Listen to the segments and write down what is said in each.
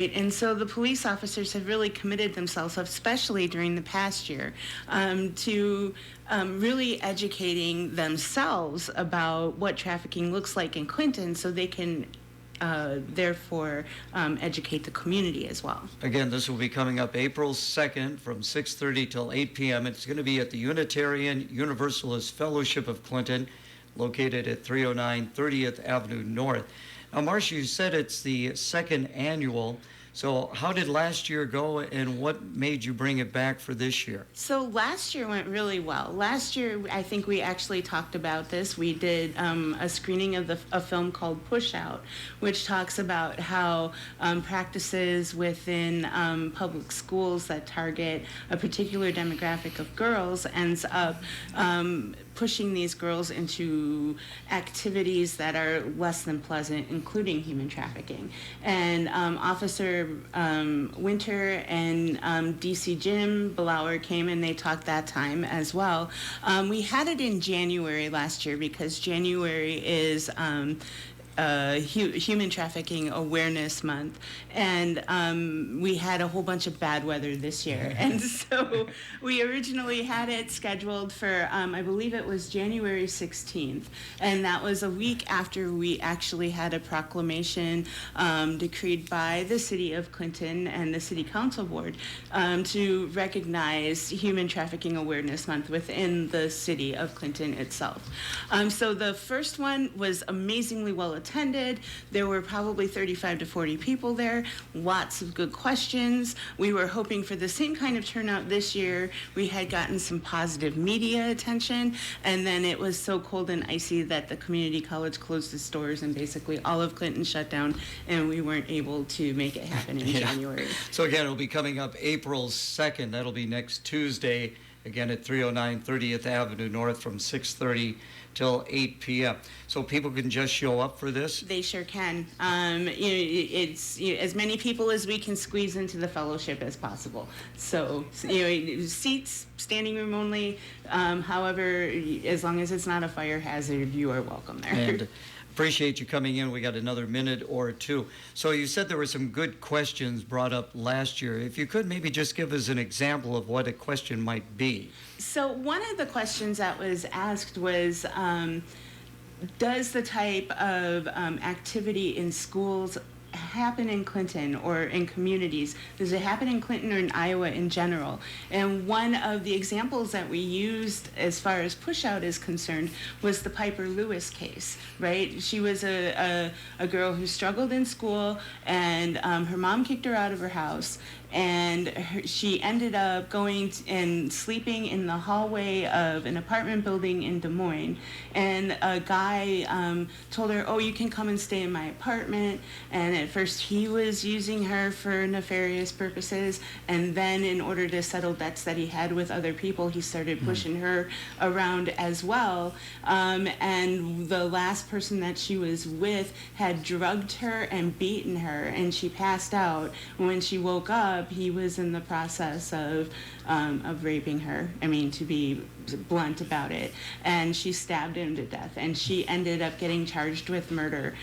And so the police officers have really committed themselves, especially during the past year, to really educating themselves about what trafficking looks like in Clinton so they can therefore educate the community as well. Again, this will be coming up April 2nd from 6:30 till 8 p.m. It's going to be at the Unitarian Universalist Fellowship of Clinton, located at 309 30th Avenue North. Now, Marsha, you said it's the second annual. So how did last year go, and what made you bring it back for this year? So last year went really well. Last year, I think we actually talked about this. We did a screening of a film called Push Out, which talks about how practices within public schools that target a particular demographic of girls ends up pushing these girls into activities that are less than pleasant, including human trafficking. And Officer Winter and DC Jim Blower came and they talked that time as well. We had it in January last year because January is Human Trafficking Awareness Month, and we had a whole bunch of bad weather this year, and so we originally had it scheduled for I believe it was January 16th, and that was a week after we actually had a proclamation decreed by the City of Clinton and the City Council Board to recognize Human Trafficking Awareness Month within the City of Clinton itself. So the first one was amazingly well attended. There were probably 35 to 40 people there, lots of good questions. We were hoping for the same kind of turnout this year. We had gotten some positive media attention, and then it was so cold and icy that the community college closed its doors and basically all of Clinton shut down, and we weren't able to make it happen in January. So again, it'll be coming up April 2nd. That'll be next Tuesday, again at 309 30th Avenue North from 6:30 till 8 p.m. So people can just show up for this? They sure can. It's as many people as we can squeeze into the fellowship as possible. So seats, standing room only. However, as long as it's not a fire hazard, you are welcome there. And appreciate you coming in. We got another minute or two. So you said there were some good questions brought up last year. If you could maybe just give us an example of what a question might be. So one of the questions that was asked was, does the type of activity in schools happen in Clinton or in communities? Does it happen in Clinton or in Iowa in general? And one of the examples that we used as far as Push Out is concerned was the Piper Lewis case, right? She was a girl who struggled in school, and her mom kicked her out of her house, and she ended up going and sleeping in the hallway of an apartment building in Des Moines, and a guy told her, oh, you can come and stay in my apartment. And at first he was using her for nefarious purposes, and then in order to settle debts that he had with other people, he started pushing her around as well. And the last person that she was with had drugged her and beaten her, and she passed out. When she woke up, he was in the process of raping her. I mean, to be blunt about it. And she stabbed him to death. And she ended up getting charged with murder,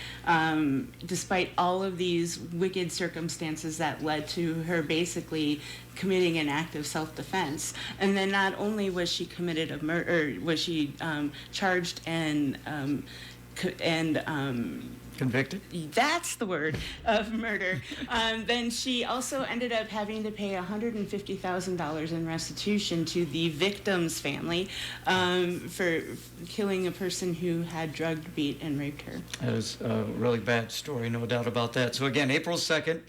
despite all of these wicked circumstances that led to her basically committing an act of self-defense. And then not only was she committed of murder, was she charged and convicted? That's the word, of murder. Then she also ended up having to pay $150,000 in restitution to the victim's family for killing a person who had drugged, beat, and raped her. That is a really bad story, no doubt about that. So again, April 2nd,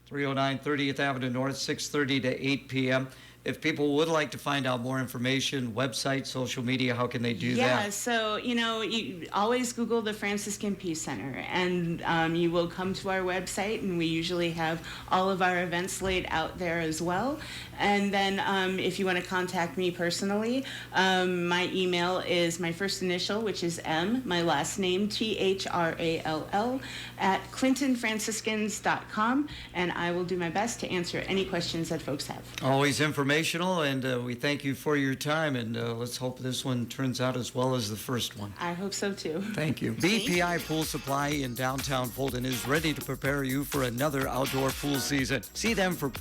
309 30th Avenue North, 6:30 to 8 p.m. If people would like to find out more information, website, social media, how can they do that? Yeah, so, you always Google the Franciscan Peace Center, and you will come to our website, and we usually have all of our events laid out there as well. And then if you want to contact me personally, my email is my first initial, which is M, my last name, THRALL, at clintonfranciscans.com, and I will do my best to answer any questions that folks have. Always information informational, and we thank you for your time, and let's hope this one turns out as well as the first one. I hope so too. Thank you. BPI Pool Supply in downtown Fulton is ready to prepare you for another outdoor pool season. See them for pool